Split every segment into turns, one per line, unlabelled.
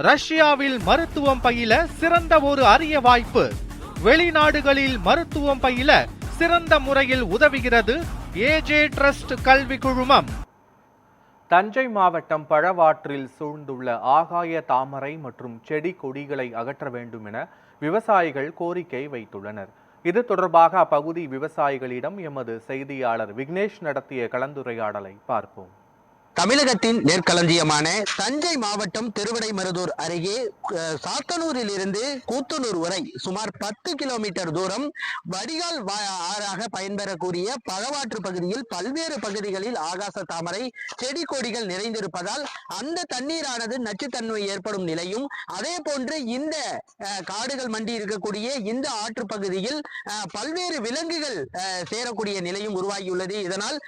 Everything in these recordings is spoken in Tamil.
ரஷ்யாவில் மருத்துவம் பயில சிறந்த ஒரு அரிய வாய்ப்பு. வெளிநாடுகளில் மருத்துவம் பயில சிறந்த முறையில் உதவுகிறது ஏஜே ட்ரஸ்ட் கல்வி குழுமம். தஞ்சை மாவட்டம் பழவாற்றில் சூழ்ந்துள்ள ஆகாய தாமரை மற்றும் செடி கொடிகளை அகற்ற வேண்டும் என விவசாயிகள் கோரிக்கை வைத்துள்ளனர். இது தொடர்பாக அப்பகுதி விவசாயிகளிடம் எமது செய்தியாளர் விக்னேஷ் நடத்திய கலந்துரையாடலை பார்ப்போம்.
தமிழகத்தின் நெற்களஞ்சியமான தஞ்சை மாவட்டம் திருவிடைமருதூர் அருகே சாத்தனூரில் இருந்து கூத்தனூர் வரை சுமார் 10 கிலோமீட்டர் தூரம் வடிகால் ஆறாக பயன்பெறக்கூடிய பழவாற்று பகுதியில் பல்வேறு பகுதிகளில் ஆகாச தாமரை செடி கொடிகள் நிறைந்திருப்பதால் அந்த தண்ணீரானது நச்சுத்தன்மை ஏற்படும் நிலையும், அதே போன்று இந்த காடுகள் மண்டி இருக்கக்கூடிய இந்த ஆற்று பகுதியில் பல்வேறு விலங்குகள் சேரக்கூடிய நிலையும் உருவாகியுள்ளது. இதனால்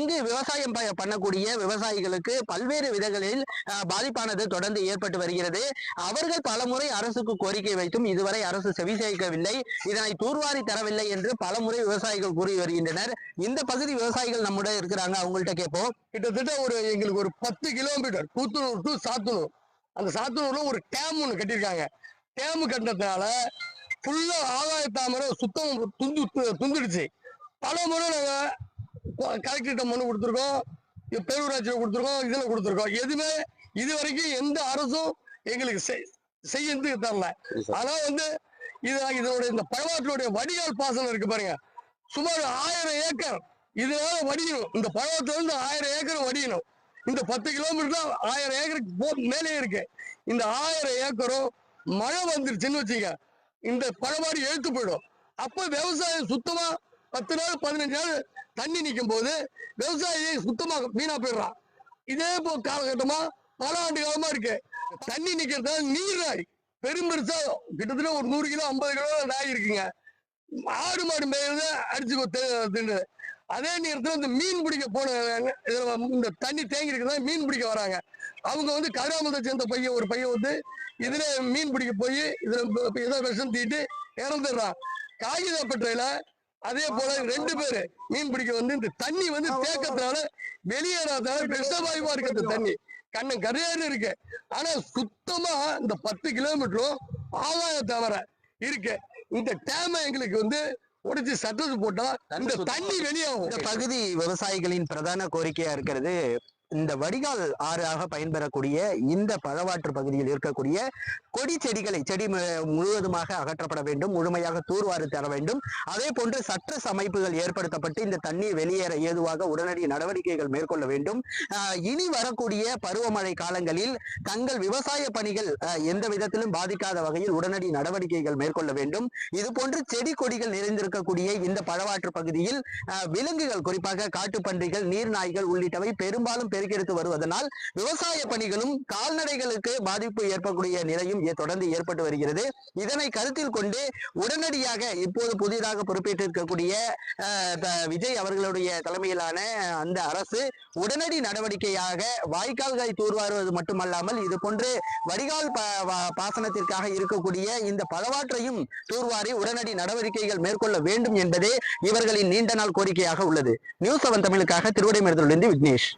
இங்கு விவசாயம் பண்ணக்கூடிய விவசாயிகளுக்கு பல்வேறு விதங்களில் பாதிப்பானது தொடர்ந்து ஏற்பட்டு வருகிறது. அவர்கள் பலமுறை அரசுக்கு கோரிக்கை வைத்தும் இதுவரை அரசு செவிசாய்க்கவில்லை, இதனை தூர்வாரி தரவில்லை என்று பலமுறை விவசாயிகள் கூறி வருகின்றனர். இந்த பகுதி விவசாயிகள் நம்முடைய இருக்கிறாங்க, அவங்கள்ட்ட கேட்போம்.
கிட்டத்தட்ட எங்களுக்கு ஒரு 10 கிலோமீட்டர் கூத்தனூர் டு சாத்தனூர், அந்த சாத்தனூர்ல ஒரு டேம் ஒன்று கட்டியிருக்காங்க. டேம் கட்டினதுனால ஃபுல்லா ஆகாய தாமரை சுத்தம் துந்துடுச்சு. பல முறை நாங்க கலெக்டர்கிட்ட மனு கொடுத்துருக்கோம், பேரூராட்சியில் கொடுத்துருக்கோம், இதுல கொடுத்துருக்கோம். எதுவுமே இது வரைக்கும் எந்த அரசும் எங்களுக்கு செய்ய தரல. ஆனா இதனுடைய இந்த பழவாற்றுடைய வடிகால் பாசனம் இருக்கு பாருங்க, சுமார் 1000 ஏக்கர் இதனால வடியணும். இந்த பழவாத்துல இருந்து 1000 ஏக்கர் வடியணும். இந்த 10 கிலோமீட்டர் 1000 ஏக்கருக்கு மேலே இருக்கு. இந்த 1000 ஏக்கரும் மழை வந்துருச்சுன்னு வச்சுங்க, இந்த பழவாடி எழுத்து போயிடும். அப்ப விவசாயம் சுத்தமா 10 நாள் 15 நாள் தண்ணி நிற்கும் போது விவசாயியை சுத்தமாக வீணா போயிடுறான். இதே காலகட்டமா பல ஆண்டு காலமா இருக்கு. தண்ணி நிக்கிறதால நீர் நாய் பெரும்பெருசா கிட்டத்தட்ட ஒரு 100 கிலோ 50 கிலோ நாய் இருக்குங்க. ஆடு மாடு மேல அடிச்சு. அதே நேரத்தில் இந்த மீன் பிடிக்க போன இந்த தண்ணி தேங்கி இருக்கிறதா மீன் பிடிக்க வராங்க. அவங்க கதிராமத்தை சேர்ந்த ஒரு பையன் இதுல மீன் பிடிக்க போய் இதுல ஏதோ விஷம் தீட்டு இறந்துடுறான். காகிதப்பட்டையில அதே போல 2 பேரு மீன் பிடிக்க இந்த தண்ணி தேக்கத்தினால வெளியேறாதனால விஷவாயுவா இருக்கு. அந்த தண்ணி கரையாறு இருக்கு. ஆனா சுத்தமா இந்த 10 கிலோமீட்டரும் ஆகாய தாமரை இருக்கு. இந்த டேம எங்களுக்கு உடைச்சு சட்டத்து போட்டா அந்த தண்ணி வெளியாகும்.
இந்த பகுதி விவசாயிகளின் பிரதான கோரிக்கையா இருக்கிறது, இந்த வடிகால் ஆறாக பயன்பெறக்கூடிய இந்த பழவாற்று பகுதியில் இருக்கக்கூடிய கொடி செடி முழுவதுமாக அகற்றப்பட வேண்டும், முழுமையாக தூர்வாரி தர வேண்டும். அதே போன்று சட்ட அமைப்புகள் ஏற்படுத்தப்பட்டு இந்த தண்ணீர் வெளியேற ஏதுவாக உடனடி நடவடிக்கைகள் மேற்கொள்ள வேண்டும். இனி வரக்கூடிய பருவமழை காலங்களில் தங்கள் விவசாய பணிகள் எந்த விதத்திலும் பாதிக்காத வகையில் உடனடி நடவடிக்கைகள் மேற்கொள்ள வேண்டும். இது போன்று செடி கொடிகள் நிறைந்திருக்கக்கூடிய இந்த பழவாற்று பகுதியில் விலங்குகள், குறிப்பாக காட்டுப்பன்றிகள், நீர்நாய்கள் உள்ளிட்டவை பெரும்பாலும் பெருக்கெடுத்து வருவதனால் விவசாய பணிகளும் கால்நடைகளுக்கு பாதிப்பு ஏற்படக்கூடிய நிலையும் தொடர்ந்து ஏற்பட்டு வருகிறது. இதனை கருத்தில் கொண்டு உடனடியாக இப்போது புதிதாக பொறுப்பேற்றிருக்கக்கூடிய விஜய் அவர்களுடைய தலைமையிலான அந்த அரசு உடனடி நடவடிக்கையாக வாய்க்கால்களை தூர்வாருவது மட்டுமல்லாமல் இது போன்று வடிகால் பாசனத்திற்காக இருக்கக்கூடிய இந்த பழவாற்றையும் தூர்வாரி உடனடி நடவடிக்கைகள் மேற்கொள்ள வேண்டும் என்பதே இவர்களின் நீண்ட நாள் கோரிக்கையாக உள்ளது. நியூஸ் 7 தமிழுக்காக திருவிடைமருதூரிலிருந்து விக்னேஷ்.